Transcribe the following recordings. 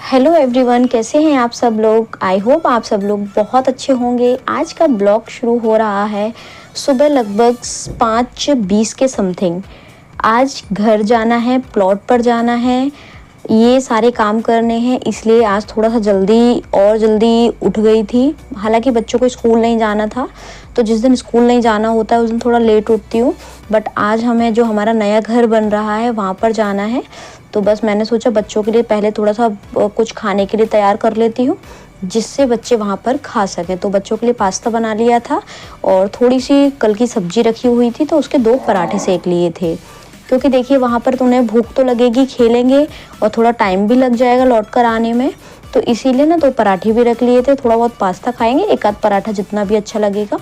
Hello everyone, कैसे हैं आप सब लोग। आई होप आप सब लोग बहुत अच्छे होंगे। आज का ब्लॉग शुरू हो रहा है सुबह लगभग 5:20 के समथिंग। आज घर जाना है, प्लॉट पर जाना है, ये सारे काम करने हैं, इसलिए आज थोड़ा सा जल्दी उठ गई थी। हालांकि बच्चों को स्कूल नहीं जाना था, तो जिस दिन स्कूल नहीं जाना होता है उस दिन थोड़ा लेट उठती हूँ। बट आज हमें जो हमारा नया घर बन रहा है वहाँ पर जाना है, तो बस मैंने सोचा बच्चों के लिए पहले थोड़ा सा कुछ खाने के लिए तैयार कर लेती हूँ, जिससे बच्चे वहाँ पर खा सकें। तो बच्चों के लिए पास्ता बना लिया था और थोड़ी सी कल की सब्जी रखी हुई थी, तो उसके 2 पराठे सेक लिए थे। क्योंकि देखिए वहाँ पर तो उन्हें भूख तो लगेगी, खेलेंगे और थोड़ा टाइम भी लग जाएगा लौट कर आने में, तो इसीलिए ना 2 पराठे भी रख लिए थे। थोड़ा बहुत पास्ता खाएंगे, एक आध पराठा जितना भी अच्छा लगेगा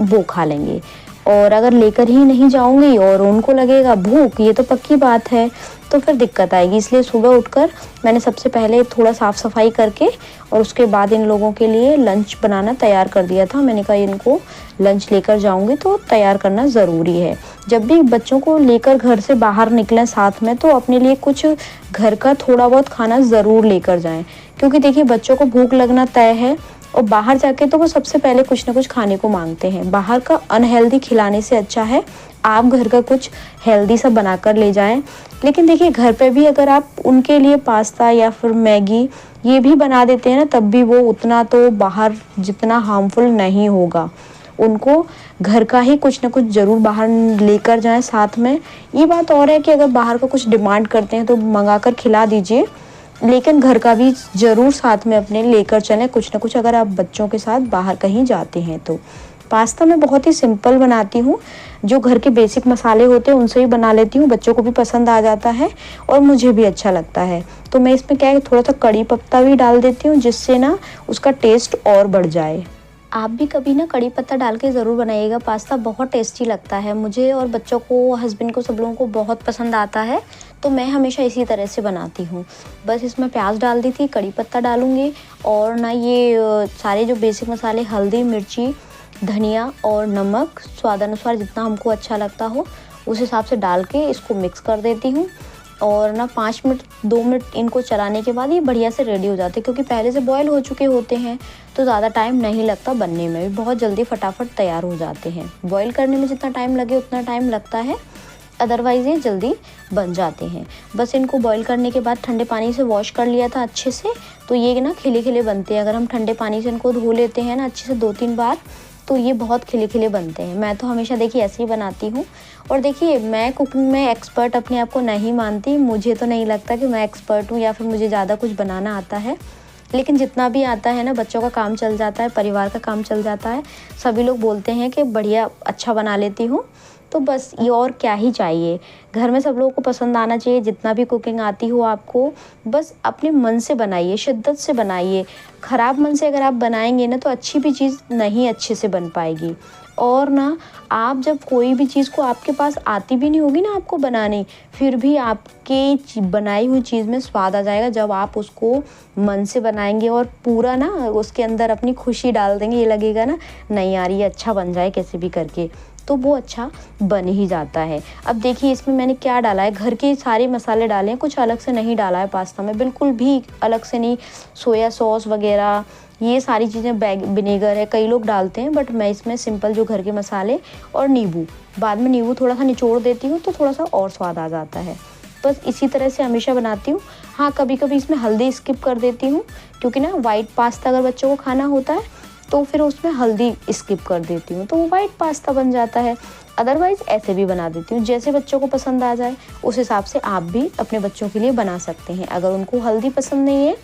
वो खा लेंगे। और अगर लेकर ही नहीं जाऊंगी और उनको लगेगा भूख, ये तो पक्की बात है, तो फिर दिक्कत आएगी। इसलिए सुबह उठकर मैंने सबसे पहले थोड़ा साफ़ सफाई करके और उसके बाद इन लोगों के लिए लंच बनाना तैयार कर दिया था। मैंने कहा इनको लंच लेकर जाऊंगी तो तैयार करना ज़रूरी है। जब भी बच्चों को लेकर घर से बाहर निकलें साथ में, तो अपने लिए कुछ घर का थोड़ा बहुत खाना ज़रूर लेकर जाएं, क्योंकि देखिए बच्चों को भूख लगना तय है और बाहर जाके तो वो सबसे पहले कुछ ना कुछ खाने को मांगते हैं। बाहर का अनहेल्दी खिलाने से अच्छा है आप घर का कुछ हेल्दी सा बनाकर ले जाएं। लेकिन देखिए घर पे भी अगर आप उनके लिए पास्ता या फिर मैगी ये भी बना देते हैं ना, तब भी वो उतना तो बाहर जितना हार्मफुल नहीं होगा। उनको घर का ही कुछ ना कुछ ज़रूर बाहर लेकर जाएं साथ में। ये बात और है कि अगर बाहर का कुछ डिमांड करते हैं तो मंगा कर खिला दीजिए, लेकिन घर का भी ज़रूर साथ में अपने लेकर चलें कुछ ना कुछ, अगर आप बच्चों के साथ बाहर कहीं जाते हैं तो। पास्ता मैं बहुत ही सिंपल बनाती हूँ, जो घर के बेसिक मसाले होते हैं उनसे ही बना लेती हूँ। बच्चों को भी पसंद आ जाता है और मुझे भी अच्छा लगता है। तो मैं इसमें क्या है, थोड़ा सा कड़ी पत्ता भी डाल देती हूँ, जिससे ना उसका टेस्ट और बढ़ जाए। आप भी कभी ना कड़ी पत्ता डाल के ज़रूर बनाइएगा, पास्ता बहुत टेस्टी लगता है। मुझे और बच्चों को, हस्बैंड को, सब लोगों को बहुत पसंद आता है, तो मैं हमेशा इसी तरह से बनाती हूँ। बस इसमें प्याज डाल दी थी, कड़ी पत्ता डालूँगी और ना ये सारे जो बेसिक मसाले हल्दी, मिर्ची, धनिया और नमक स्वादानुसार जितना हमको अच्छा लगता हो उस हिसाब से डाल के इसको मिक्स कर देती हूँ। और ना 5 मिनट 2 मिनट इनको चलाने के बाद ये बढ़िया से रेडी हो जाते हैं, क्योंकि पहले से बॉयल हो चुके होते हैं, तो ज़्यादा टाइम नहीं लगता बनने में, भी बहुत जल्दी फटाफट तैयार हो जाते हैं। बॉयल करने में जितना टाइम लगे उतना टाइम लगता है, अदरवाइज़ ये जल्दी बन जाते हैं। बस इनको बॉईल करने के बाद ठंडे पानी से वॉश कर लिया था अच्छे से, तो ये ना खिले खिले बनते हैं। अगर हम ठंडे पानी से इनको धो लेते हैं ना अच्छे से 2-3 बार, तो ये बहुत खिले खिले बनते हैं। मैं तो हमेशा देखिए ऐसे ही बनाती हूँ। और देखिए मैं कुकिंग में एक्सपर्ट अपने आप को नहीं मानती, मुझे तो नहीं लगता कि मैं एक्सपर्ट हूँ या फिर मुझे ज़्यादा कुछ बनाना आता है, लेकिन जितना भी आता है ना, बच्चों का काम चल जाता है, परिवार का काम चल जाता है। सभी लोग बोलते हैं कि बढ़िया अच्छा बना लेती हूँ, तो बस ये और क्या ही चाहिए। घर में सब लोगों को पसंद आना चाहिए। जितना भी कुकिंग आती हो आपको, बस अपने मन से बनाइए, शिद्दत से बनाइए। ख़राब मन से अगर आप बनाएंगे ना, तो अच्छी भी चीज़ नहीं अच्छे से बन पाएगी। और ना आप जब कोई भी चीज़ को, आपके पास आती भी नहीं होगी ना आपको बनाने, फिर भी आपके बनाई हुई चीज़ में स्वाद आ जाएगा जब आप उसको मन से बनाएंगे और पूरा ना उसके अंदर अपनी खुशी डाल देंगे। ये लगेगा ना नहीं यार ये अच्छा बन जाए कैसे भी करके, तो वो अच्छा बन ही जाता है। अब देखिए इसमें मैंने क्या डाला है, घर के सारे मसाले डाले हैं, कुछ अलग से नहीं डाला है पास्ता में, बिल्कुल भी अलग से नहीं। सोया सॉस वगैरह ये सारी चीज़ें, विनेगर है, कई लोग डालते हैं, बट मैं इसमें सिंपल जो घर के मसाले और नींबू, बाद में नींबू थोड़ा सा निचोड़ देती हूँ तो थोड़ा सा और स्वाद आ जाता है। बस इसी तरह से हमेशा बनाती हूँ। हाँ, कभी कभी इसमें हल्दी स्किप कर देती हूँ, क्योंकि ना वाइट पास्ता अगर बच्चों को खाना होता है तो फिर उसमें हल्दी स्किप कर देती हूँ, तो वो वाइट पास्ता बन जाता है। अदरवाइज़ ऐसे भी बना देती हूँ, जैसे बच्चों को पसंद आ जाए उस हिसाब से आप भी अपने बच्चों के लिए बना सकते हैं। अगर उनको हल्दी पसंद नहीं है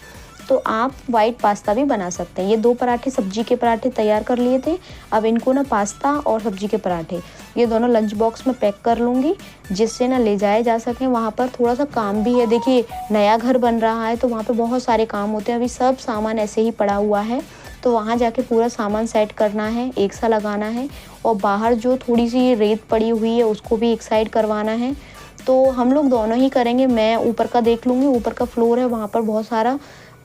तो आप वाइट पास्ता भी बना सकते हैं। ये 2 पराठे, सब्जी के पराठे तैयार कर लिए थे। अब इनको ना पास्ता और सब्जी के पराठे ये दोनों लंच बॉक्स में पैक कर लूँगी, जिससे ना ले जाए जा सकें। वहाँ पर थोड़ा सा काम भी है, देखिए नया घर बन रहा है तो वहाँ पे बहुत सारे काम होते हैं। अभी सब सामान ऐसे ही पड़ा हुआ है, तो वहाँ जाके पूरा सामान सेट करना है, एक सा लगाना है, और बाहर जो थोड़ी सी रेत पड़ी हुई है उसको भी एक साइड करवाना है। तो हम लोग दोनों ही करेंगे, मैं ऊपर का देख लूँगी, ऊपर का फ्लोर है वहाँ पर बहुत सारा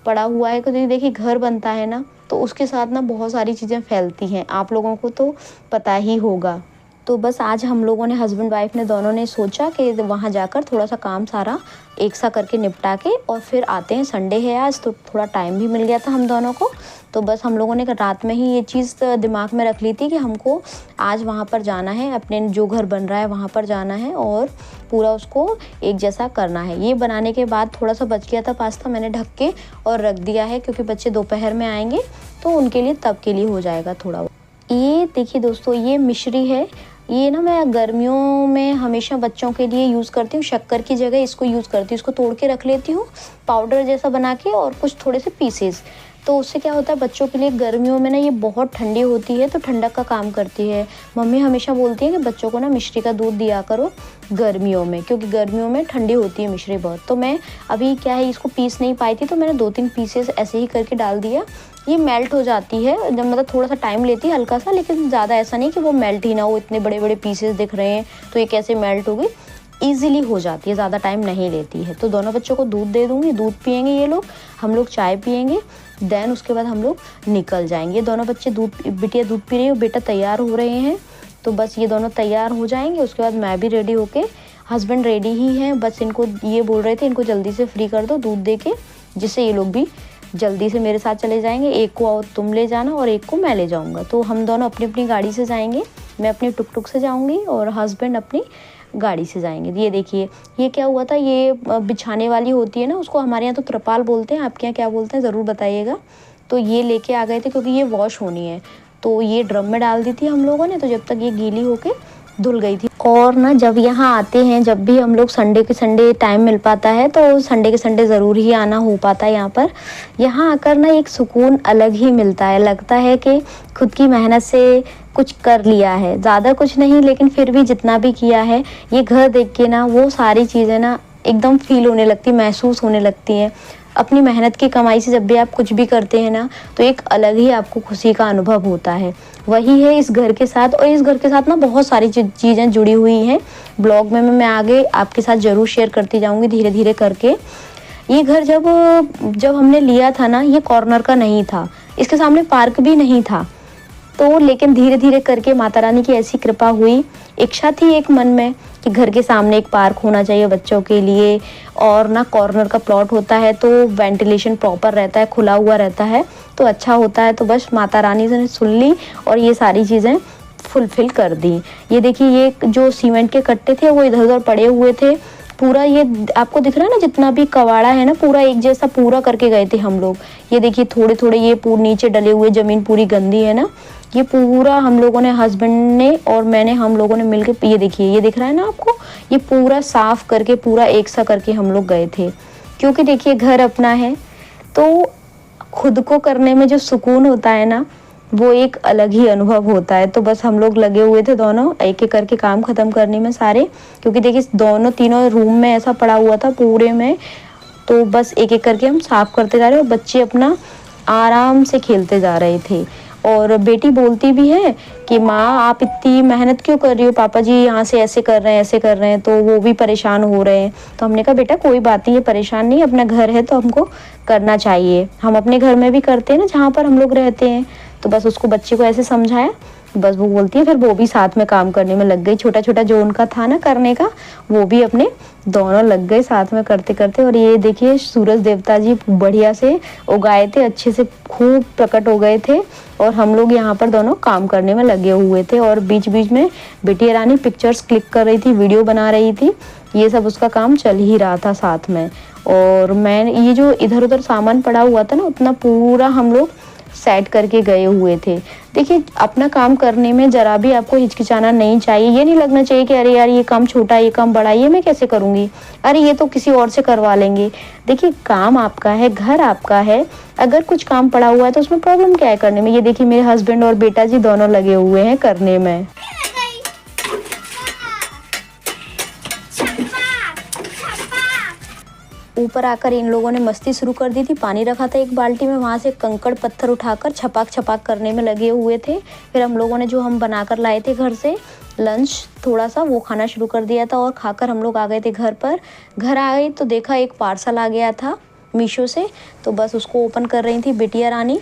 पड़ा हुआ है, क्योंकि देखिए घर बनता है ना, तो उसके साथ ना बहुत सारी चीज़ें फैलती हैं, आप लोगों को तो पता ही होगा। तो बस आज हम लोगों ने हस्बैंड वाइफ ने दोनों ने सोचा कि वहाँ जाकर थोड़ा सा काम सारा एक सा करके निपटा के और फिर आते हैं। संडे है आज तो थोड़ा टाइम भी मिल गया था हम दोनों को। तो बस हम लोगों ने रात में ही ये चीज़ दिमाग में रख ली थी कि हमको आज वहाँ पर जाना है, अपने जो घर बन रहा है वहाँ पर जाना है और पूरा उसको एक जैसा करना है। ये बनाने के बाद थोड़ा सा बच गया था पास्ता, मैंने ढक के और रख दिया है क्योंकि बच्चे दोपहर में आएंगे तो उनके लिए तब के लिए हो जाएगा थोड़ा। ये देखिए दोस्तों, ये मिश्री है। ये ना मैं गर्मियों में हमेशा बच्चों के लिए यूज़ करती हूँ, शक्कर की जगह इसको यूज़ करती हूँ। इसको तोड़ के रख लेती हूँ पाउडर जैसा बना के और कुछ थोड़े से पीसेस। तो उससे क्या होता है बच्चों के लिए, गर्मियों में ना ये बहुत ठंडी होती है तो ठंडक का काम करती है। मम्मी हमेशा बोलती है कि बच्चों को ना मिश्री का दूध दिया करो गर्मियों में, क्योंकि गर्मियों में ठंडी होती है मिश्री बहुत। तो मैं अभी क्या है इसको पीस नहीं पाई थी तो मैंने 2-3 पीसेस ऐसे ही करके डाल दिया। ये मेल्ट हो जाती है, जब मतलब थोड़ा सा टाइम लेती है हल्का सा, लेकिन ज़्यादा ऐसा नहीं कि वो मेल्ट ही ना हो। इतने बड़े बड़े पीसेस दिख रहे हैं तो ये कैसे मेल्ट होगी, ईज़िली हो जाती है, ज़्यादा टाइम नहीं लेती है। तो दोनों बच्चों को दूध दे दूँगी, दूध पियेंगे ये लोग, हम लोग चाय पियेंगे, देन उसके बाद हम लोग निकल जाएंगे। दोनों बच्चे बिटिया दूध पी रही है, बेटा तैयार हो रहे हैं। तो बस ये दोनों तैयार हो जाएंगे, उसके बाद मैं भी रेडी होके, हस्बैंड रेडी ही हैं, बस इनको ये बोल रहे थे इनको जल्दी से फ्री कर दो दूध दे के, जिससे ये लोग भी जल्दी से मेरे साथ चले जाएंगे। एक को आओ तुम ले जाना और एक को मैं ले जाऊंगा। तो हम दोनों अपनी अपनी गाड़ी से जाएंगे, मैं अपनी टुक से जाऊंगी और हस्बैंड अपनी गाड़ी से जाएंगे। ये देखिए ये क्या हुआ था, ये बिछाने वाली होती है ना, उसको हमारे यहाँ तो त्रिपाल बोलते हैं, आपके यहाँ क्या बोलते हैं ज़रूर बताइएगा। तो ये लेके आ गए थे क्योंकि ये वॉश होनी है, तो ये ड्रम में डाल दी थी हम लोगों ने, तो जब तक ये गीली होके धुल गई थी। और ना जब यहाँ आते हैं, जब भी हम लोग संडे के संडे टाइम मिल पाता है तो संडे के संडे ज़रूर ही आना हो पाता है यहाँ पर। यहाँ आकर ना एक सुकून अलग ही मिलता है, लगता है कि खुद की मेहनत से कुछ कर लिया है, ज़्यादा कुछ नहीं लेकिन फिर भी जितना भी किया है, ये घर देख के ना वो सारी चीज़ें ना एकदम फील होने लगती, महसूस होने लगती हैं। अपनी मेहनत की कमाई से जब भी आप कुछ भी करते हैं ना तो एक अलग ही आपको खुशी का अनुभव होता है। वही है इस घर के साथ, और इस घर के साथ ना बहुत सारी चीज़ें जुड़ी हुई हैं। ब्लॉग में मैं आगे आपके साथ ज़रूर शेयर करती जाऊँगी धीरे धीरे करके। ये घर जब हमने लिया था ना, ये कॉर्नर का नहीं था, इसके सामने पार्क भी नहीं था। तो लेकिन धीरे धीरे करके माता रानी की ऐसी कृपा हुई, इच्छा थी एक मन में कि घर के सामने एक पार्क होना चाहिए बच्चों के लिए, और ना कॉर्नर का प्लॉट होता है तो वेंटिलेशन प्रॉपर रहता है, खुला हुआ रहता है तो अच्छा होता है। तो बस माता रानी ने सुन ली और ये सारी चीज़ें फुलफिल कर दी। ये देखिए ये जो सीमेंट के कट्टे थे वो इधर उधर पड़े हुए थे, पूरा ये आपको दिख रहा है ना जितना भी कवाड़ा है ना, पूरा एक जैसा पूरा करके गए थे हम लोग। ये देखिए थोड़े थोड़े ये नीचे डले हुए, ज़मीन पूरी गंदी है ना, ये पूरा हम लोगों ने, हस्बैंड ने और मैंने, हम लोगों ने मिलकर, ये देखिए ये दिख रहा है ना आपको, ये पूरा साफ करके पूरा एक सा करके हम लोग गए थे। क्योंकि देखिए घर अपना है तो खुद को करने में जो सुकून होता है ना वो एक अलग ही अनुभव होता है। तो बस हम लोग लगे हुए थे दोनों एक एक करके काम खत्म करने में सारे, क्योंकि देखिए दोनों तीनों रूम में ऐसा पड़ा हुआ था पूरे में, तो बस एक एक करके हम साफ करते जा रहे और बच्चे अपना आराम से खेलते जा रहे थे। और बेटी बोलती भी है कि माँ आप इतनी मेहनत क्यों कर रही हो, पापा जी यहाँ से ऐसे कर रहे हैं ऐसे कर रहे हैं, तो वो भी परेशान हो रहे हैं। तो हमने कहा बेटा कोई बात नहीं, ये परेशान नहीं, अपना घर है तो हमको करना चाहिए, हम अपने घर में भी करते हैं ना जहाँ पर हम लोग रहते हैं। तो बस उसको, बच्चे को ऐसे समझाया, बस वो बोलती है, फिर वो भी साथ में काम करने में लग गई, छोटा छोटा जो उनका था ना करने का वो भी अपने दोनों लग गए साथ में करते करते। और ये देखिए सूरज देवता जी बढ़िया से उगाए थे, अच्छे से खूब प्रकट हो गए थे और हम लोग यहाँ पर दोनों काम करने में लगे हुए थे। और बीच बीच में बिटिया रानी पिक्चर्स क्लिक कर रही थी, वीडियो बना रही थी, ये सब उसका काम चल ही रहा था साथ में। और मैं ये जो इधर उधर सामान पड़ा हुआ था ना उतना पूरा हम लोग सेट करके गए हुए थे। देखिए अपना काम करने में जरा भी आपको हिचकिचाना नहीं चाहिए, ये नहीं लगना चाहिए कि अरे यार ये काम छोटा है, ये काम बड़ा है, ये मैं कैसे करूँगी, अरे ये तो किसी और से करवा लेंगे। देखिए काम आपका है, घर आपका है, अगर कुछ काम पड़ा हुआ है तो उसमें प्रॉब्लम क्या है करने में। ये देखिए मेरे हस्बैंड और बेटा जी दोनों लगे हुए हैं करने में। ऊपर आकर इन लोगों ने मस्ती शुरू कर दी थी, पानी रखा था एक बाल्टी में, वहाँ से कंकड़ पत्थर उठाकर छपाक छपाक करने में लगे हुए थे। फिर हम लोगों ने जो हम बनाकर लाए थे घर से लंच थोड़ा सा वो खाना शुरू कर दिया था और खाकर हम लोग आ गए थे घर पर। घर आ गई तो देखा एक पार्सल आ गया था मीशो से, तो बस उसको ओपन कर रही थी बिटिया रानी।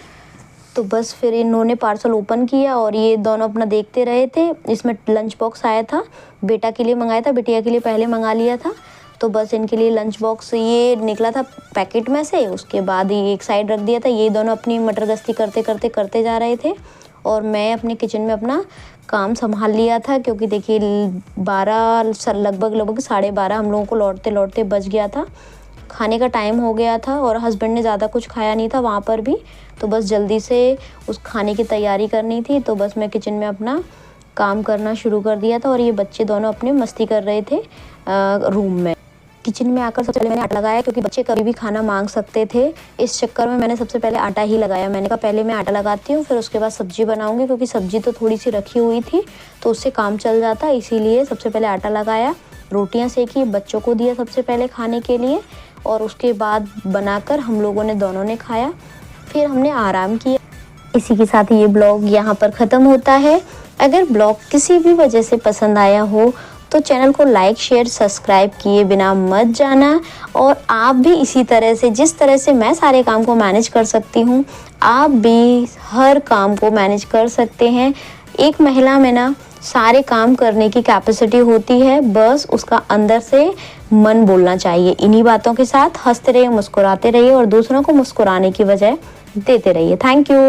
तो बस फिर इन्होंने पार्सल ओपन किया और ये दोनों अपना देखते रहे थे। इसमें लंच बॉक्स आया था, बेटा के लिए मंगाया था, बिटिया के लिए पहले मंगा लिया था। तो बस इनके लिए लंच बॉक्स ये निकला था पैकेट में से, उसके बाद ये एक साइड रख दिया था। ये दोनों अपनी मटर गश्ती करते जा रहे थे और मैं अपने किचन में अपना काम संभाल लिया था, क्योंकि देखिए 12 लगभग 12:30 हम लोगों को लौटते लौटते बज गया था। खाने का टाइम हो गया था और हस्बैंड ने ज़्यादा कुछ खाया नहीं था वहाँ पर भी, तो बस जल्दी से उस खाने की तैयारी करनी थी। तो बस मैं किचन में अपना काम करना शुरू कर दिया था और ये बच्चे दोनों अपने मस्ती कर रहे थे रूम में। किचन में आकर सबसे पहले मैंने आटा लगाया, क्योंकि बच्चे कभी भी खाना मांग सकते थे। इस चक्कर में मैंने सबसे पहले आटा ही लगाया। मैंने कहा पहले मैं आटा लगाती हूँ, फिर उसके बाद सब्जी बनाऊँगी, क्योंकि सब्जी तो थोड़ी सी रखी हुई थी तो उससे काम चल जाता, इसीलिए सबसे पहले आटा लगाया। रोटियाँ सेकी, बच्चों को दिया सबसे पहले खाने के लिए और उसके बाद बनाकर हम लोगों ने दोनों ने खाया, फिर हमने आराम किया। इसी के साथ ये ब्लॉग यहाँ पर ख़त्म होता है। अगर ब्लॉग किसी भी वजह से पसंद आया हो तो चैनल को लाइक शेयर सब्सक्राइब किए बिना मत जाना। और आप भी इसी तरह से, जिस तरह से मैं सारे काम को मैनेज कर सकती हूँ, आप भी हर काम को मैनेज कर सकते हैं। एक महिला में ना सारे काम करने की कैपेसिटी होती है, बस उसका अंदर से मन बोलना चाहिए। इन्हीं बातों के साथ हंसते रहिए, मुस्कुराते रहिए और दूसरों को मुस्कुराने की वजह देते रहिए। Thank you.